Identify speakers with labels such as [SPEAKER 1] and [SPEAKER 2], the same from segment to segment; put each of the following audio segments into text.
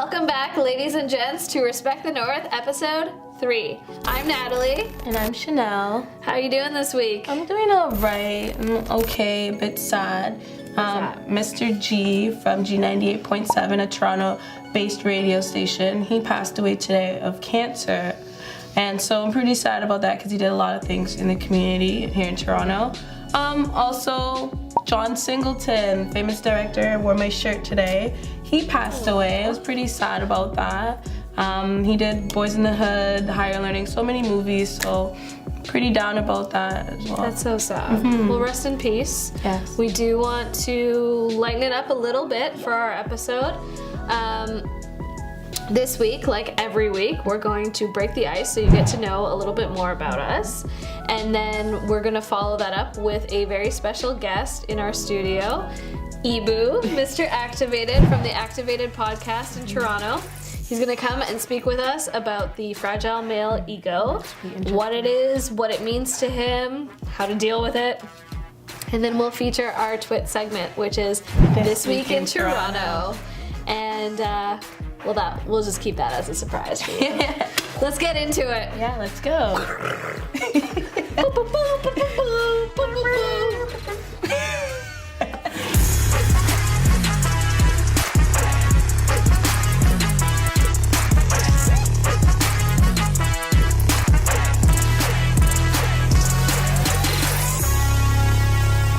[SPEAKER 1] Welcome back, ladies and gents, to Respect the North, episode 3. I'm Natalie.
[SPEAKER 2] And I'm Chanelle.
[SPEAKER 1] How are you doing this week?
[SPEAKER 2] I'm doing alright. I'm okay, a bit sad. Mr. G from G98.7, a Toronto-based radio station, he passed away today of cancer. And so I'm pretty sad about that because he did a lot of things in the community here in Toronto. Also, John Singleton, famous director, wore my shirt today. He passed away. I was pretty sad about that. He did Boys in the Hood, Higher Learning, so many movies, so pretty down about that as well.
[SPEAKER 1] That's so sad. Well, rest in peace.
[SPEAKER 2] Yes.
[SPEAKER 1] We do want to lighten it up a little bit for our episode. This week, like every week, we're going to break the ice so you get to know a little bit more about us. And then we're going to follow that up with a very special guest in our studio, Ibou, Mr. Activated from the Activated podcast in Toronto. He's going to come and speak with us about the fragile male ego, what it is, what it means to him, how to deal with it. And then we'll feature our TWIT segment, which is This Week in Toronto. And we'll just keep that as a surprise for you. Let's get into it.
[SPEAKER 2] Yeah, let's go.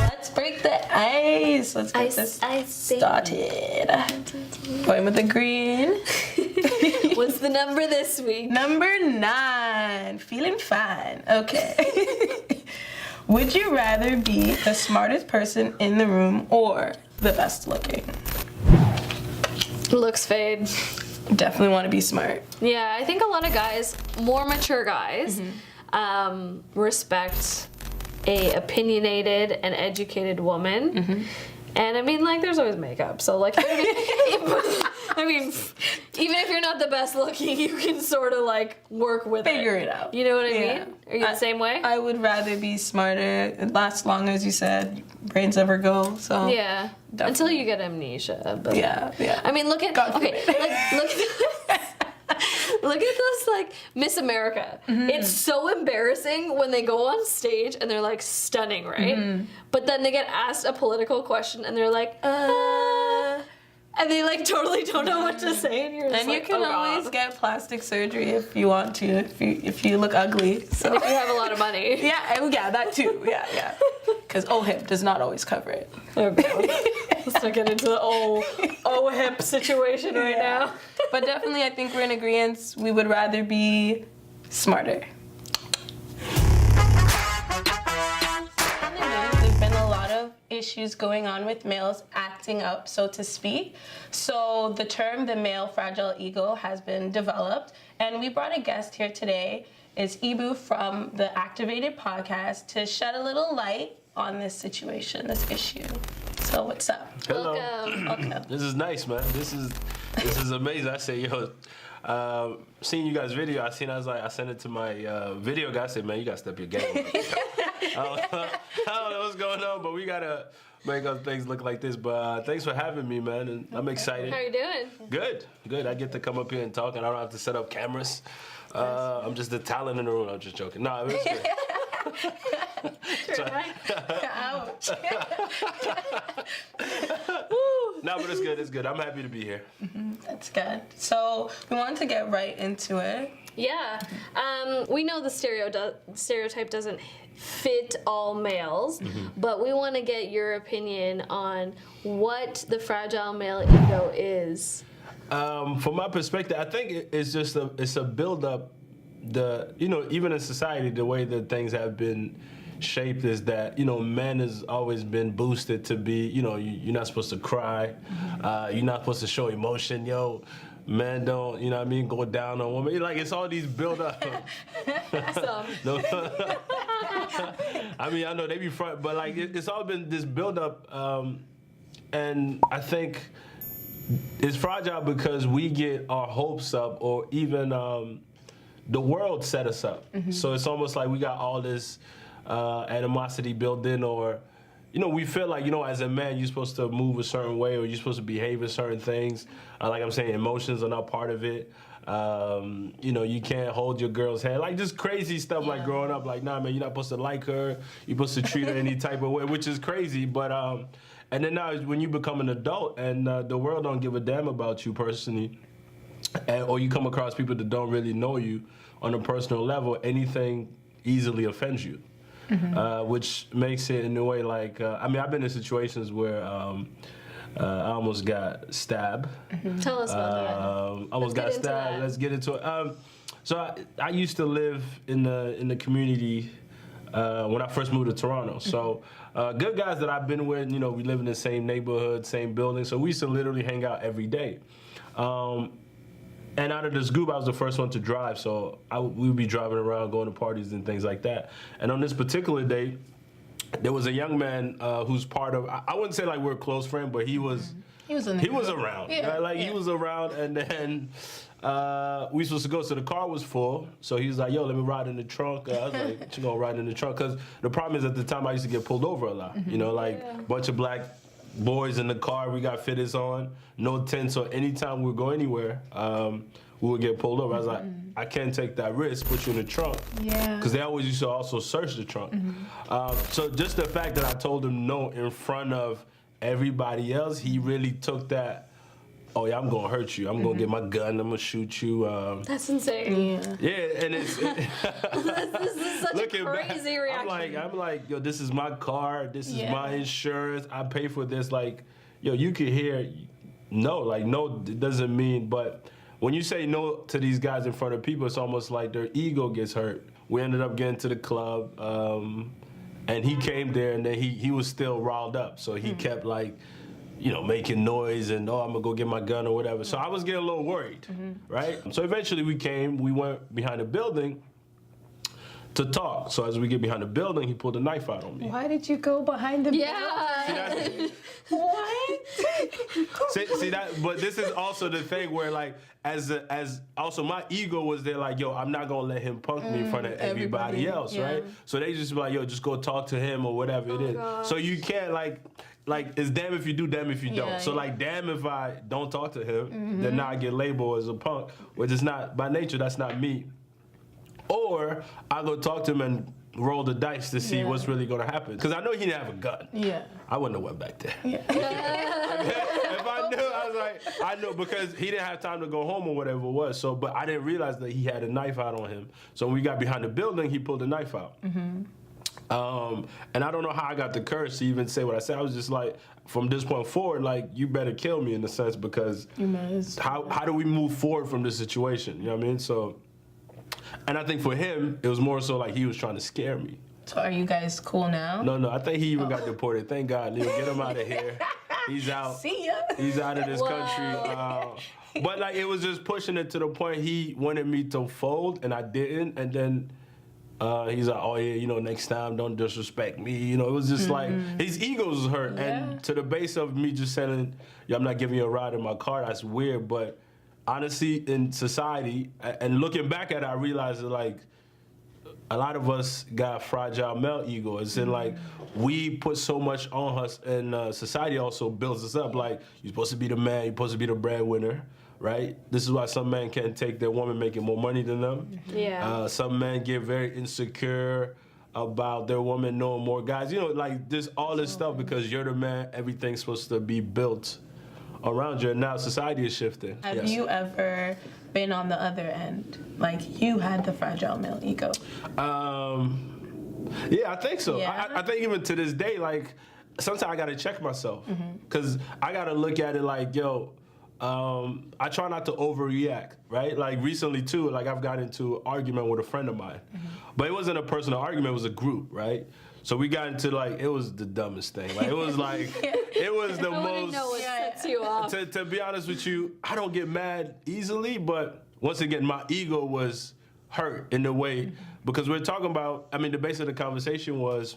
[SPEAKER 2] Let's break the ice. Let's get this started. Going with the green.
[SPEAKER 1] What's the number this week?
[SPEAKER 2] Number 9. Feeling fine. Okay. Would you rather be the smartest person in the room or the best looking?
[SPEAKER 1] Looks fade.
[SPEAKER 2] Definitely want to be smart.
[SPEAKER 1] Yeah, I think a lot of guys, more mature guys, respect a opinionated and educated woman. And I mean, like, there's always makeup, so like, I mean, even if you're not the best looking, you can sort of like work with
[SPEAKER 2] Figure it out.
[SPEAKER 1] You know what I mean? Are you the same way?
[SPEAKER 2] I would rather be smarter. It lasts long, as you said. Brains never go. So
[SPEAKER 1] yeah,
[SPEAKER 2] definitely.
[SPEAKER 1] Until you get amnesia. But
[SPEAKER 2] yeah.
[SPEAKER 1] I mean, look at look at those, like, Miss America. It's so embarrassing when they go on stage and they're, like, stunning, right? But then they get asked a political question and they're like, and they, like, totally don't know what to say. And you're just
[SPEAKER 2] you can always get plastic surgery if you want to, if you look ugly. So.
[SPEAKER 1] And if you have a lot of money.
[SPEAKER 2] Yeah, that too. Yeah. Because OHIP does not always cover it.
[SPEAKER 1] Okay. Let's not get into the OHIP situation right now.
[SPEAKER 2] But definitely, I think we're in agreement. We would rather be smarter. There's been a lot of issues going on with males acting up, so to speak. So the term the male fragile ego has been developed, and we brought a guest here today. It's Ibou from the Activated podcast to shed a little light on this situation, this issue. So what's up?
[SPEAKER 3] Hello.
[SPEAKER 1] Welcome.
[SPEAKER 3] This is nice, man. This is amazing. I say, seeing you guys' video, I sent it to my video guy. I said, man, you gotta step your game up. I don't know what's going on, but we gotta make other things look like this. But thanks for having me, man. And I'm excited.
[SPEAKER 1] How are you doing?
[SPEAKER 3] Good. I get to come up here and talk, and I don't have to set up cameras. I'm just the talent in the room. I'm just joking. No, it was good.
[SPEAKER 2] Ouch.
[SPEAKER 3] No, but it's good. I'm happy to be here.
[SPEAKER 2] That's good. So we wanted to get right into it.
[SPEAKER 1] Yeah. We know the stereotype doesn't fit all males, but we want to get your opinion on what the fragile male ego is.
[SPEAKER 3] From my perspective, I think it's just a build-up. Even in society, the way that things have been shaped is that, men has always been boosted to be, you're not supposed to cry. You're not supposed to show emotion. Men don't, go down on women. Like, it's all these build-up. I mean, I know they be front, but, like, it's all been this build-up. And I think it's fragile because we get our hopes up, or even the world set us up. So it's almost like we got all this animosity built in, or we feel like, as a man, you're supposed to move a certain way or you're supposed to behave in certain things. Like I'm saying, emotions are not part of it. You can't hold your girl's hand. Like just crazy stuff like growing up. Like, nah, man, you're not supposed to like her. You're supposed to treat her any type of way, which is crazy. But, and then now when you become an adult and the world don't give a damn about you personally, or you come across people that don't really know you on a personal level, anything easily offends you. Which makes it in a way like, I've been in situations where I almost got stabbed.
[SPEAKER 1] Tell us about that.
[SPEAKER 3] Almost got stabbed. Let's get into it. So I used to live in the community when I first moved to Toronto. So good guys that I've been with, we live in the same neighborhood, same building. So we used to literally hang out every day. And out of this group, I was the first one to drive, so we would be driving around, going to parties and things like that. And on this particular day, there was a young man who's part of, I wouldn't say like we're a close friend, but he was around.
[SPEAKER 2] Yeah,
[SPEAKER 3] right? He was around, and then we were supposed to go, so the car was full. So he was like, yo, let me ride in the trunk. I was like, what you gonna ride in the trunk? Because the problem is at the time I used to get pulled over a lot. A bunch of black boys in the car, we got fitteds on, no tents, so anytime we go anywhere, we would get pulled over. I was like, I can't take that risk, put you in the trunk.
[SPEAKER 2] Yeah.
[SPEAKER 3] Because they always used to also search the trunk. So just the fact that I told him no in front of everybody else, he really took that, oh yeah, I'm gonna hurt you. I'm gonna get my gun, I'm gonna shoot you.
[SPEAKER 1] That's insane.
[SPEAKER 3] Yeah, and it's...
[SPEAKER 1] This is such a crazy reaction.
[SPEAKER 3] I'm like, yo, this is my car, this is my insurance, I pay for this. Like, yo, you can hear no, like no, it doesn't mean, but when you say no to these guys in front of people, it's almost like their ego gets hurt. We ended up getting to the club, and he came there, and then he was still riled up, so he kept like, making noise and, I'm gonna go get my gun or whatever. So I was getting a little worried, right? So eventually we went behind the building to talk. So as we get behind the building, he pulled a knife out on me.
[SPEAKER 2] Why did you go behind the building? What?
[SPEAKER 3] See that? But this is also the thing where like, as also my ego was there like, yo, I'm not gonna let him punk me in front of everybody else, right? So they just be like, yo, just go talk to him or whatever it is.
[SPEAKER 1] Gosh.
[SPEAKER 3] So you can't like it's damn if you do, damn if you don't. So like, damn if I don't talk to him, then now I get labeled as a punk, which is not, by nature, that's not me. Or I go talk to him and roll the dice to see what's really gonna happen. Because I know he didn't have a gun.
[SPEAKER 2] Yeah.
[SPEAKER 3] I wouldn't have went back there. If I knew, I was like, I know, because he didn't have time to go home or whatever it was. So, but I didn't realize that he had a knife out on him. So when we got behind the building, he pulled the knife out. And I don't know how I got the courage to even say what I said. I was just like, from this point forward, like, you better kill me in a sense, because how do we move forward from this situation? You know what I mean? So, and I think for him, it was more so like he was trying to scare me.
[SPEAKER 2] So are you guys cool now?
[SPEAKER 3] No, I think he even got deported. Thank God, Leo, get him out of here. He's out.
[SPEAKER 2] See ya.
[SPEAKER 3] He's out of this country. But like, it was just pushing it to the point he wanted me to fold, and I didn't. And then he's like, oh yeah, next time don't disrespect me. It was just like, his ego was hurt. And to the base of me just saying, yeah, I'm not giving you a ride in my car, that's weird. But honestly, in society, and looking back at it, I realized that like, a lot of us got fragile male ego. It's in like, we put so much on us, and society also builds us up. Like, you're supposed to be the man, you're supposed to be the breadwinner, right? This is why some men can't take their woman making more money than them.
[SPEAKER 1] Yeah.
[SPEAKER 3] Some men get very insecure about their woman knowing more guys. Like, there's all this stuff because you're the man, everything's supposed to be built around you, and now society is shifting.
[SPEAKER 2] Have you ever been on the other end? Like, you had the fragile male ego.
[SPEAKER 3] Yeah, I think so.
[SPEAKER 2] Yeah.
[SPEAKER 3] I think even to this day, like, sometimes I gotta check myself, because I gotta look at it like, yo, I try not to overreact, right? Like, recently too, like, I've got into an argument with a friend of mine, but it wasn't a personal argument, it was a group, right? So we got into like, it was the dumbest thing. Like, it was like, it was the most.
[SPEAKER 1] I wouldn't know what sets you off.
[SPEAKER 3] To be honest with you, I don't get mad easily, but once again, my ego was hurt in a way, because we're talking about, the base of the conversation was,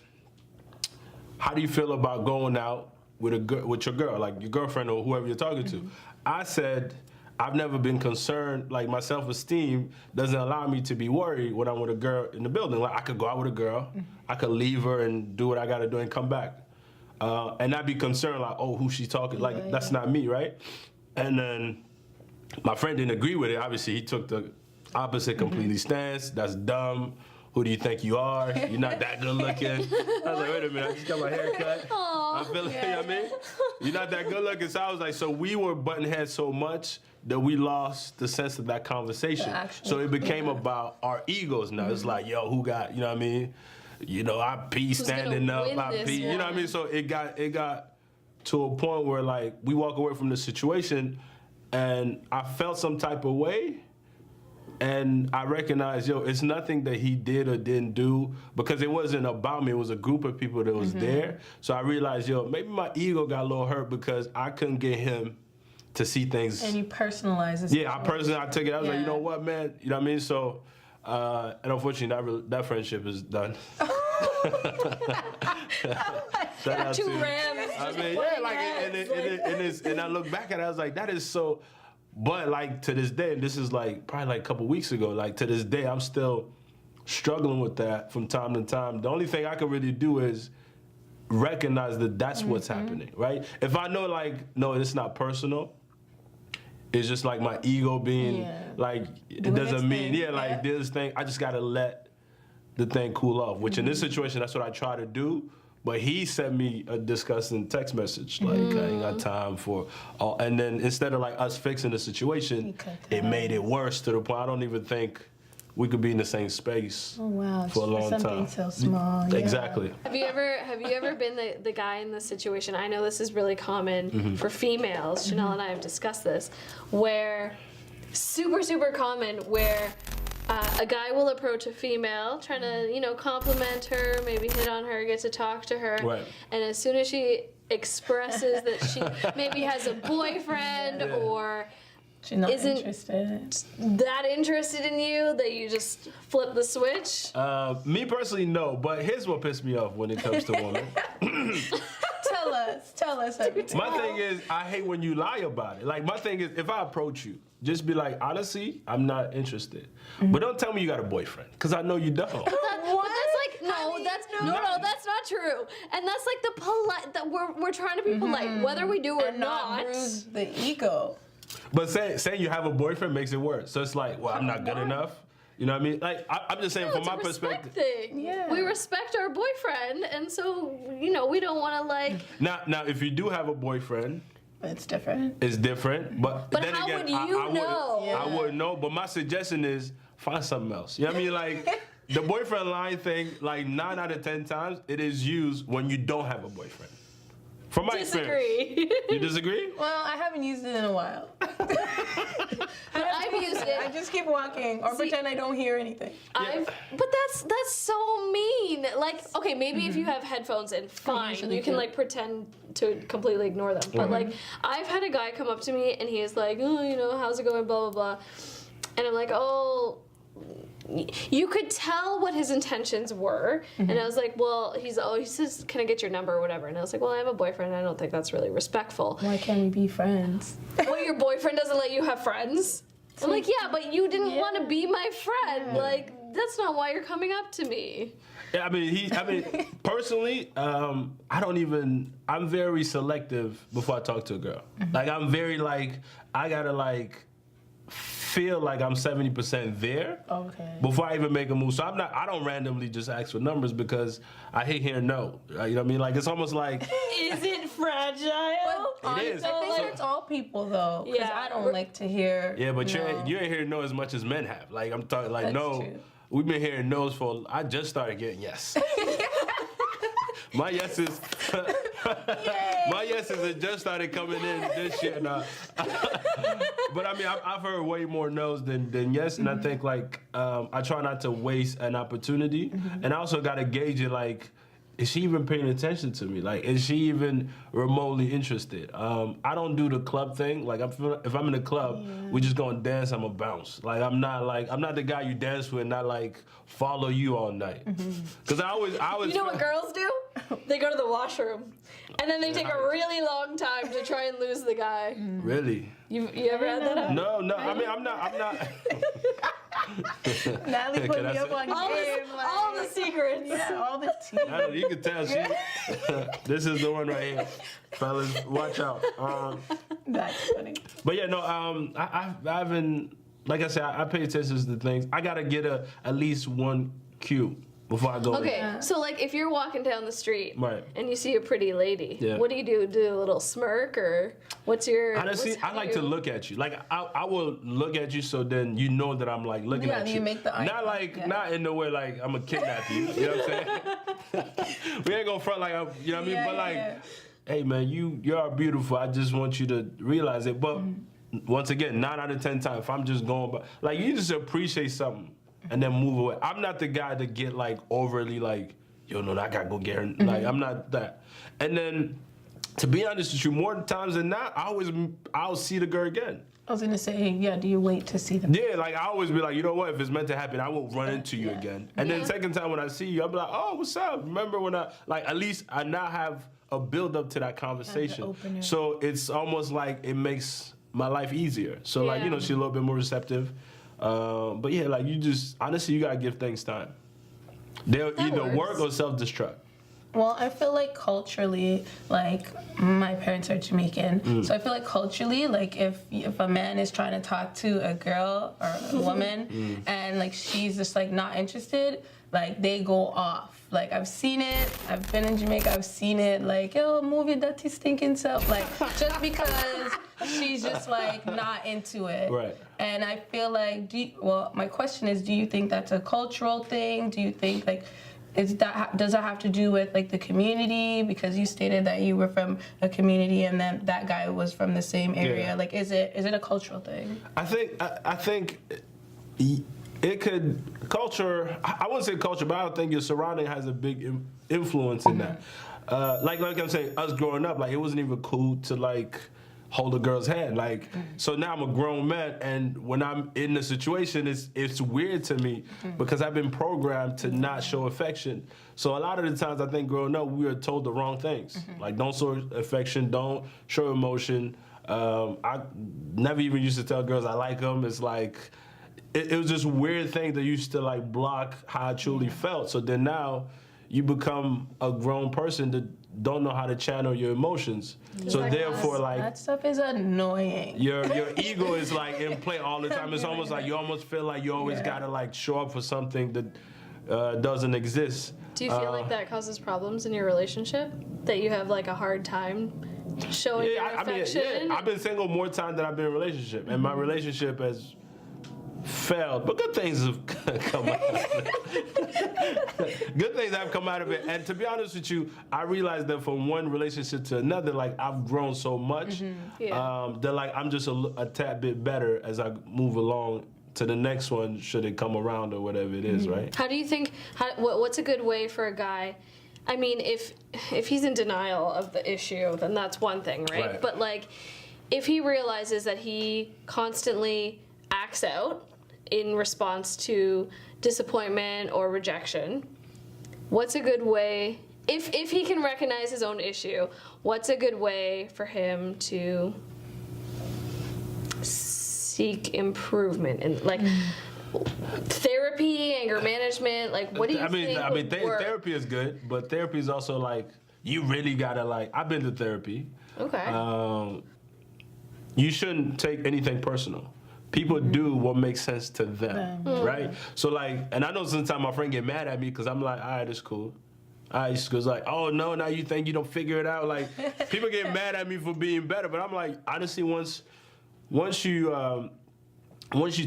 [SPEAKER 3] how do you feel about going out with your girl, like your girlfriend or whoever you're talking to? I said, I've never been concerned, like, my self-esteem doesn't allow me to be worried when I'm with a girl in the building. Like, I could go out with a girl, I could leave her and do what I gotta do and come back. and not be concerned like, oh, who's she talking? Like, that's not me, right? And then my friend didn't agree with it. Obviously, he took the opposite completely stance. That's dumb. Who do you think you are? You're not that good looking. I was like, wait a minute, I just got my hair cut. I feel like, you know what I mean? You're not that good looking. So I was like, so we were butting heads so much that we lost the sense of that conversation. So it became about our egos now. It's like, yo, who got, you know what I mean? You know, I pee standing up, I pee, you know what I mean? So it got to a point where like we walk away from the situation and I felt some type of way. And I recognized, yo, it's nothing that he did or didn't do because it wasn't about me. It was a group of people that was there. So I realized, yo, maybe my ego got a little hurt because I couldn't get him to see things.
[SPEAKER 2] And you personalize it.
[SPEAKER 3] Yeah, I took it. I was like, you know what, man? You know what I mean? So, and unfortunately, that friendship is done. Shout out
[SPEAKER 1] Two
[SPEAKER 3] to
[SPEAKER 1] rams.
[SPEAKER 3] I mean, yeah, like, and I look back at it, I was like, that is so. But like to this day, and this is like probably like a couple weeks ago, like to this day, I'm still struggling with that from time to time. The only thing I can really do is recognize that that's what's happening, right? If I know like, no, it's not personal, it's just like my ego being like, it doesn't mean, like this thing, I just gotta let the thing cool off, which in this situation, that's what I try to do. But he sent me a disgusting text message, like, I ain't got time for all. And then instead of like us fixing the situation, it made it worse to the point I don't even think we could be in the same space for a long
[SPEAKER 2] something
[SPEAKER 3] time.
[SPEAKER 2] so small.
[SPEAKER 3] Exactly.
[SPEAKER 1] Have you ever been the guy in this situation? I know this is really common for females. Chanelle and I have discussed this, where super common where a guy will approach a female, trying to, compliment her, maybe hit on her, get to talk to her.
[SPEAKER 3] Right.
[SPEAKER 1] And as soon as she expresses that she maybe has a boyfriend or
[SPEAKER 2] She's not
[SPEAKER 1] isn't
[SPEAKER 2] interested.
[SPEAKER 1] that interested in you, that you just flip the switch?
[SPEAKER 3] Me personally, no. But here's what pissed me off when it comes to women.
[SPEAKER 2] Tell us everything.
[SPEAKER 3] My thing is, I hate when you lie about it. Like, my thing is, if I approach you, just be like, honestly, I'm not interested. But don't tell me you got a boyfriend, because I know you don't.
[SPEAKER 1] But that's like that's not true. And that's like the polite that we're trying to be polite, whether we do or
[SPEAKER 2] And not bruise the ego.
[SPEAKER 3] But saying you have a boyfriend makes it worse. So it's like, well, I'm not good enough. You know what I mean? Like, I'm just saying, from my perspective.
[SPEAKER 1] Thing. Yeah. We respect our boyfriend, and so, we don't want to, like...
[SPEAKER 3] Now, if you do have a boyfriend...
[SPEAKER 2] It's different.
[SPEAKER 3] It's different, but then
[SPEAKER 1] how
[SPEAKER 3] again,
[SPEAKER 1] would you know?
[SPEAKER 3] I wouldn't know, but my suggestion is find something else. You know what I mean? Like, the boyfriend line thing, like 9 out of 10 times, it is used when you don't have a boyfriend. From my experience. You disagree?
[SPEAKER 2] Well, I haven't used it in a while.
[SPEAKER 1] I've used it.
[SPEAKER 2] I just keep walking or pretend I don't hear anything.
[SPEAKER 1] But that's so mean. Like, okay, maybe if you have headphones in, fine. You can like pretend to completely ignore them. But like, I've had a guy come up to me and he is like, oh, how's it going, blah, blah, blah. And I'm like, oh, you could tell what his intentions were. And I was like, well, he says, can I get your number or whatever? And I was like, well, I have a boyfriend. I don't think that's really respectful.
[SPEAKER 2] Why can't we be friends?
[SPEAKER 1] Well, your boyfriend doesn't let you have friends? I'm like, yeah, but you didn't want to be my friend. Like, that's not why you're coming up to me.
[SPEAKER 3] Yeah, I mean, personally, I'm very selective before I talk to a girl. Like, I'm very, like, I gotta, like, feel like I'm 70% there before I even make a move. So I don't randomly just ask for numbers because I hate hearing no. You know what I mean? Like, it's almost like...
[SPEAKER 1] Is it fragile?
[SPEAKER 3] It is.
[SPEAKER 2] I think it's all people, though, because I don't like to hear
[SPEAKER 3] but
[SPEAKER 2] no.
[SPEAKER 3] you ain't hearing no as much as men have. Like, I'm talking, like,
[SPEAKER 2] That's
[SPEAKER 3] no.
[SPEAKER 2] true.
[SPEAKER 3] We've been hearing no's for... I just started getting yes. My yeses... My yeses have just started coming in this year now. But I mean, I've heard way more no's than yes, and I think like I try not to waste an opportunity, and I also gotta gauge it like, is she even paying attention to me? Like, is she even remotely interested? I don't do the club thing. Like, if I'm in a club, we just gonna dance. I'm gonna bounce. Like, I'm not the guy you dance with and not like follow you all night. Because I always.
[SPEAKER 1] You know what girls do? They go to the washroom, and then they take a really long time to try and lose the guy.
[SPEAKER 3] Really?
[SPEAKER 1] You ever had that happen?
[SPEAKER 3] No. I mean, I'm not.
[SPEAKER 2] Natalie put
[SPEAKER 3] Can I
[SPEAKER 2] me up
[SPEAKER 3] say-
[SPEAKER 2] on
[SPEAKER 1] All
[SPEAKER 2] game.
[SPEAKER 1] the secrets.
[SPEAKER 2] Yeah, all the tea.
[SPEAKER 3] Natalie, you can tell she. This is the one right here, fellas. Watch out.
[SPEAKER 2] That's funny.
[SPEAKER 3] But yeah, no. I haven't. Like I said, I pay attention to things. I gotta get at least one cue before I go.
[SPEAKER 1] Okay,
[SPEAKER 2] Yeah.
[SPEAKER 1] so like if you're walking down the street
[SPEAKER 3] Right.
[SPEAKER 1] and you see a pretty lady,
[SPEAKER 3] Yeah.
[SPEAKER 1] what do you do? Do a little smirk or what's your?
[SPEAKER 3] Honestly,
[SPEAKER 1] what's
[SPEAKER 3] I like to look at you. Like I will look at you, so then you know that I'm like looking
[SPEAKER 2] Yeah,
[SPEAKER 3] at you.
[SPEAKER 2] you make the eye
[SPEAKER 3] not
[SPEAKER 2] contact,
[SPEAKER 3] like
[SPEAKER 2] yeah.
[SPEAKER 3] not in the way like I'm gonna kidnap you. You know what I'm saying? We ain't gonna front like you know what I mean.
[SPEAKER 2] Yeah,
[SPEAKER 3] But like,
[SPEAKER 2] yeah.
[SPEAKER 3] hey man, you are beautiful. I just want you to realize it. But once again, 9 out of 10 times, if I'm just going, but like you just appreciate something and then move away. I'm not the guy to get like overly like, yo, no, I gotta go get her. Like I'm not that. And then, to be honest with you, more times than not, I'll see the girl again.
[SPEAKER 2] I was gonna say, yeah. Do you wait to see them?
[SPEAKER 3] Yeah, like I always be like, you know what? If it's meant to happen, I will run into you
[SPEAKER 2] Yeah.
[SPEAKER 3] again. And then second time when I see you, I'll be like, oh, what's up? Remember when at least I now have a build up to that conversation.
[SPEAKER 2] opener.
[SPEAKER 3] So it's almost like it makes my life easier. So like,
[SPEAKER 1] Yeah.
[SPEAKER 3] she's a little bit more receptive. But yeah, like you just, honestly, you gotta give things time. They'll
[SPEAKER 1] That
[SPEAKER 3] either
[SPEAKER 1] works.
[SPEAKER 3] work or self-destruct.
[SPEAKER 2] Well, I feel like culturally, like my parents are Jamaican, so I feel like culturally, like if a man is trying to talk to a girl or a woman, and like she's just like not interested, like they go off. Like I've seen it. I've been in Jamaica. I've seen it. Like, yo, move your dirty stinking self. Like just because she's just like not into it.
[SPEAKER 3] Right.
[SPEAKER 2] And I feel like, my question is, do you think that's a cultural thing? Do you think like does that have to do with like the community, because you stated that you were from a community and then that guy was from the same area?
[SPEAKER 3] Yeah.
[SPEAKER 2] Like is it a cultural thing?
[SPEAKER 3] I think it could culture. I wouldn't say culture, but I think your surrounding has a big influence in that. Like I'm saying, us growing up, like it wasn't even cool to like hold a girl's hand. Like so now I'm a grown man, and when I'm in the situation, it's weird to me because I've been programmed to not show affection. So a lot of the times, I think growing up, we were told the wrong things. Like don't show affection, don't show emotion. I never even used to tell girls I like them. It's like it was just weird thing that used to like block how I truly felt. So then now you become a grown person that don't know how to channel your emotions. So
[SPEAKER 1] Exactly.
[SPEAKER 3] therefore, like
[SPEAKER 2] That stuff is annoying.
[SPEAKER 3] your ego is like in play all the time. It's almost like you almost feel like you always
[SPEAKER 2] Yeah.
[SPEAKER 3] gotta like show up for something that doesn't exist.
[SPEAKER 1] Do you feel like that causes problems in your relationship? That you have like a hard time showing your affection?
[SPEAKER 3] I've been single more time than I've been in a relationship, and my relationship has failed, but good things have come out of it. Good things have come out of it. And to be honest with you, I realized that from one relationship to another, like I've grown so much
[SPEAKER 1] Yeah.
[SPEAKER 3] that like I'm just a tad bit better as I move along to the next one, should it come around or whatever it is, right?
[SPEAKER 1] How do you think? What's a good way for a guy? I mean, if he's in denial of the issue, then that's one thing, right?
[SPEAKER 3] Right.
[SPEAKER 1] But like, if he realizes that he constantly acts out in response to disappointment or rejection, what's a good way? If he can recognize his own issue, what's a good way for him to seek improvement in like therapy, anger management? Like, what do you think? would work?
[SPEAKER 3] Therapy is good, but therapy is also like you really gotta like. I've been to therapy.
[SPEAKER 1] Okay.
[SPEAKER 3] You shouldn't take anything personal. People do what makes sense to them, right? So like, and I know sometimes my friend get mad at me because I'm like, all right, it's cool. All right, it's cool. It's like, oh no, now you think you don't figure it out. Like, people get mad at me for being better, but I'm like, honestly, once you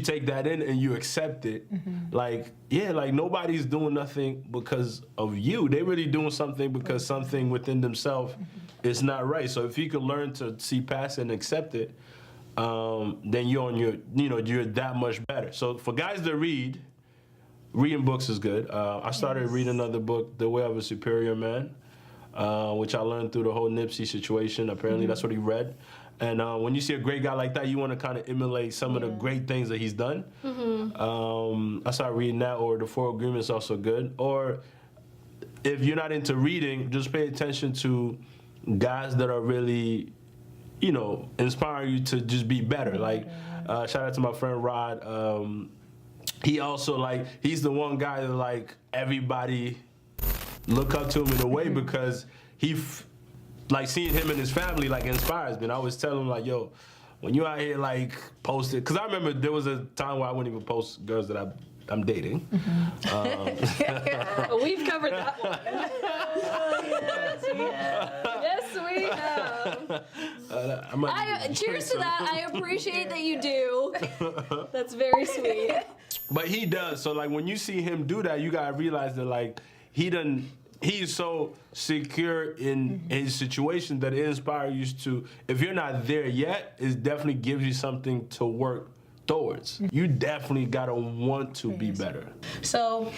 [SPEAKER 3] take that in and you accept it, like, yeah, like nobody's doing nothing because of you. They're really doing something because something within themselves is not right. So if you can learn to see past it and accept it, then you're on you're that much better. So for guys that reading books is good. I started reading another book, The Way of a Superior Man, which I learned through the whole Nipsey situation. Apparently that's what he read. And when you see a great guy like that, you want to kind of emulate some of the great things that he's done. I started reading that, or The Four Agreements, also good. Or if you're not into reading, just pay attention to guys that are really, inspire you to just be better. Like, shout out to my friend Rod. he also like he's the one guy that like everybody look up to him in a way because like seeing him and his family like inspires me. And I always tell him like, yo, when you out here like posted, because I remember there was a time where I wouldn't even post girls that I'm dating.
[SPEAKER 1] We've covered that one. Yes, we have. Cheers to that. I appreciate that you do. That's very sweet.
[SPEAKER 3] But he does. So like when you see him do that, you gotta realize that like he's so secure in his situation that it inspires you to, if you're not there yet, it definitely gives you something to work towards. You definitely gotta want to be better.
[SPEAKER 2] So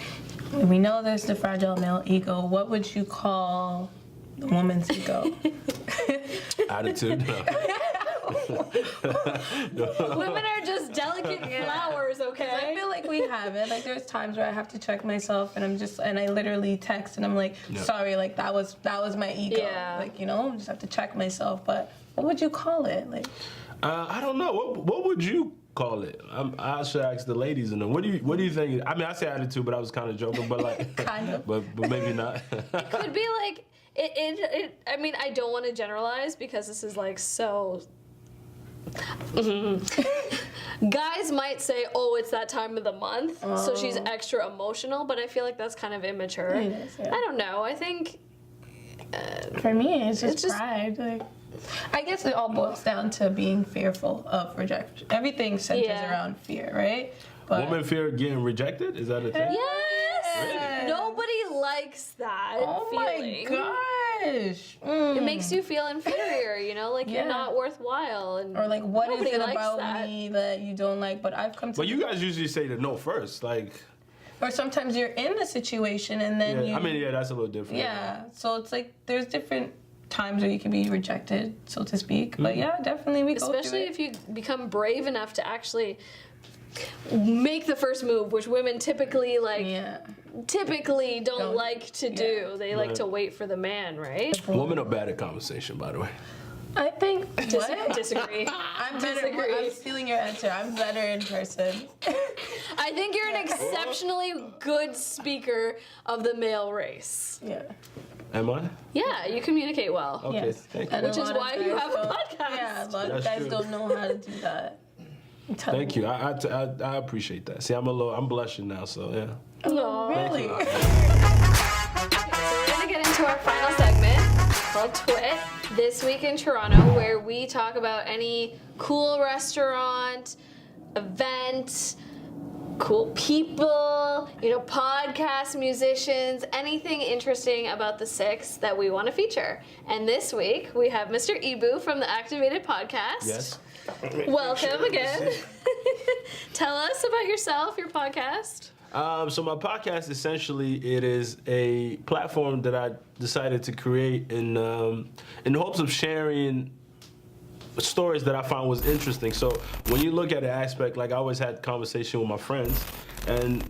[SPEAKER 2] we know there's the fragile male ego. What would you call the woman's ego?
[SPEAKER 3] Attitude. No.
[SPEAKER 1] Women are just delicate flowers, okay?
[SPEAKER 2] I feel like we have it. Like there's times where I have to check myself, and I literally text, and I'm like, sorry, like that was my ego.
[SPEAKER 1] Yeah.
[SPEAKER 2] Like I just have to check myself. But what would you call it? Like,
[SPEAKER 3] I don't know. What would you call it? I should ask the ladies in them. What do you think? I mean, I say attitude, but I was kind of joking, but like,
[SPEAKER 2] kind of.
[SPEAKER 3] but maybe not.
[SPEAKER 1] It could be like it. I mean, I don't want to generalize because this is like so. Guys might say, "Oh, it's that time of the month, so she's extra emotional," but I feel like that's kind of immature.
[SPEAKER 2] It is, yeah.
[SPEAKER 1] I don't know. I think
[SPEAKER 2] for me, it's just pride. Like, I guess it all boils down to being fearful of rejection. Everything centers around fear, right? But
[SPEAKER 3] women fear getting rejected? Is that a thing?
[SPEAKER 1] yes. Nobody likes that feeling.
[SPEAKER 2] Oh my gosh.
[SPEAKER 1] It makes you feel inferior, like you're not worthwhile.
[SPEAKER 2] Or like, what is it about
[SPEAKER 1] that.
[SPEAKER 2] me that you don't like? But I've come to.
[SPEAKER 3] But you guys usually say the no first, like.
[SPEAKER 2] Or sometimes you're in the situation and then you.
[SPEAKER 3] I mean, that's a little different.
[SPEAKER 2] Yeah. So it's like there's different times where you can be rejected, so to speak. But yeah, definitely we go through it.
[SPEAKER 1] Especially if you become brave enough to actually make the first move, which women typically don't like to do. They like to wait for the man, right?
[SPEAKER 3] Women are bad at conversation, by the way.
[SPEAKER 2] I think
[SPEAKER 1] Disagree.
[SPEAKER 2] I'm better. I'm stealing your answer. I'm better in person.
[SPEAKER 1] I think you're an exceptionally good speaker of the male race.
[SPEAKER 2] Yeah.
[SPEAKER 3] Am I?
[SPEAKER 1] Yeah, you communicate well.
[SPEAKER 3] Okay,
[SPEAKER 2] Yes.
[SPEAKER 3] thank you.
[SPEAKER 1] Which is why you have a podcast.
[SPEAKER 2] Yeah, a lot of
[SPEAKER 3] That's
[SPEAKER 2] guys
[SPEAKER 3] true.
[SPEAKER 2] don't know how to do that.
[SPEAKER 3] Thank you. I appreciate that. See, I'm blushing now, so yeah.
[SPEAKER 2] Oh, really?
[SPEAKER 1] So we're gonna get into our final segment called TWIT, This Week in Toronto, where we talk about any cool restaurant, event, cool people, podcasts, musicians, anything interesting about the Six that we want to feature. And this week we have Mr. Ibou from the Activated Podcast.
[SPEAKER 3] Yes.
[SPEAKER 1] Welcome again. Tell us about yourself, your podcast.
[SPEAKER 3] So my podcast, essentially, it is a platform that I decided to create in hopes of sharing stories that I found was interesting. So when you look at the aspect, like I always had conversation with my friends, and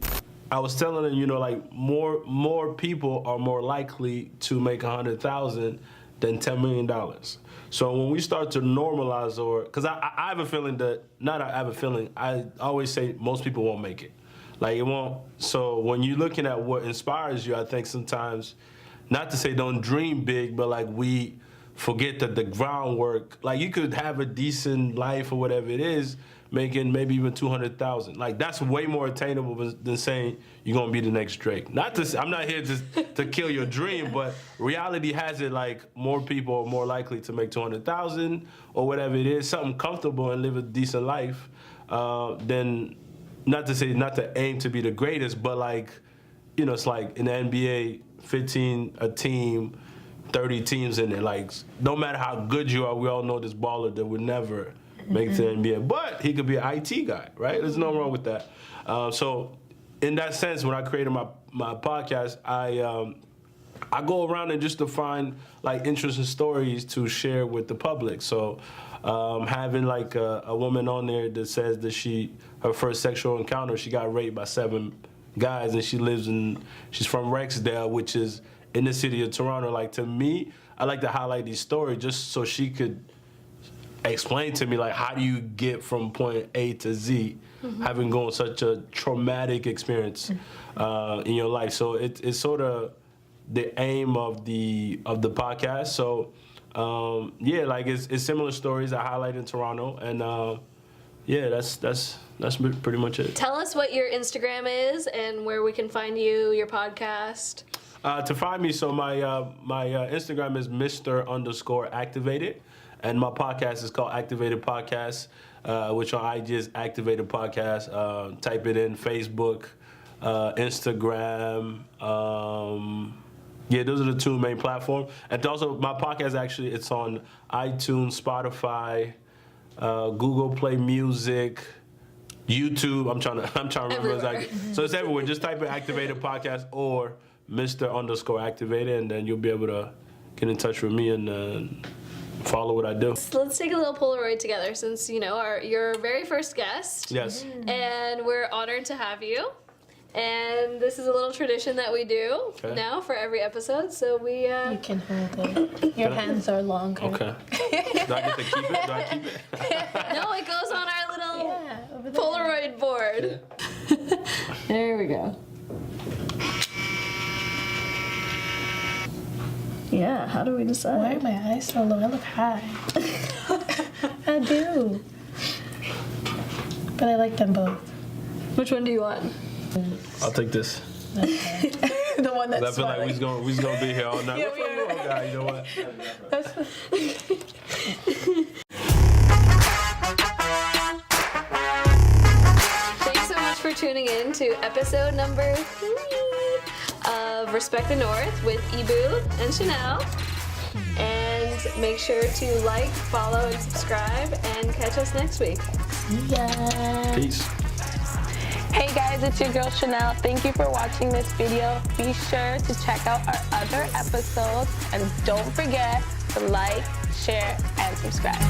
[SPEAKER 3] I was telling them, like more people are more likely to make $100,000 than $10 million. So when we start to normalize, because I have a feeling I always say most people won't make it. Like it won't. So when you're looking at what inspires you, I think sometimes, not to say don't dream big, but like we forget that the groundwork, like you could have a decent life or whatever it is, making maybe even $200,000. Like that's way more attainable than saying you're gonna be the next Drake. I'm not here to kill your dream, but reality has it like more people are more likely to make $200,000 or whatever it is, something comfortable and live a decent life, than not to aim to be the greatest, but like, it's like in the NBA, 15 a team, 30 teams in there. Like no matter how good you are, we all know this baller that would never make it to the NBA, but he could be an IT guy, right? There's nothing wrong with that. So in that sense, when I created my podcast, I go around and just to find like interesting stories to share with the public. So having like a woman on there that says that her first sexual encounter, she got raped by 7 guys, and she's from Rexdale, which is in the city of Toronto. Like to me, I like to highlight these stories just so she could explain to me, like, how do you get from point A to Z, having gone such a traumatic experience in your life. So it's sort of the aim of the podcast. So yeah, like it's similar stories I highlight in Toronto, and yeah, that's pretty much it.
[SPEAKER 1] Tell us what your Instagram is and where we can find you, your podcast.
[SPEAKER 3] To find me, so my Instagram is Mr_activated, and my podcast is called Activated Podcast, which on IG is Activated Podcast. Type it in Facebook, Instagram. Yeah, those are the two main platforms. And also, my podcast actually it's on iTunes, Spotify, Google Play Music, YouTube. I'm trying to remember exactly. So it's everywhere. Just type in Activated Podcast or Mr_activated, and then you'll be able to get in touch with me and follow what I do.
[SPEAKER 1] Let's take a little Polaroid together, since you're our very first guest.
[SPEAKER 3] Yes.
[SPEAKER 1] And we're honored to have you. And this is a little tradition that we do now for every episode. So we.
[SPEAKER 2] You can hold it. Your hands are longer.
[SPEAKER 3] Okay. Do I get to keep it? Do I keep it?
[SPEAKER 1] No, it goes on our little Polaroid board. There we go. Yeah, how do we decide?
[SPEAKER 2] Why are my eyes so low? I look high. I do. But I like them both.
[SPEAKER 1] Which one do you want?
[SPEAKER 3] I'll take this.
[SPEAKER 2] Okay. The one that's
[SPEAKER 3] I feel like we're gonna be here all night.
[SPEAKER 2] Yeah,
[SPEAKER 3] What's
[SPEAKER 2] we
[SPEAKER 3] up,
[SPEAKER 2] are.
[SPEAKER 3] little guy? You know what?
[SPEAKER 1] Thanks so much for tuning in to episode number 3 of Respect the North with Ibou and Chanelle. And make sure to like, follow, and subscribe, and catch us next week.
[SPEAKER 2] Yeah.
[SPEAKER 3] Peace.
[SPEAKER 2] Hey guys, it's your girl Chanelle. Thank you for watching this video. Be sure to check out our other episodes, and don't forget to like, share, and subscribe.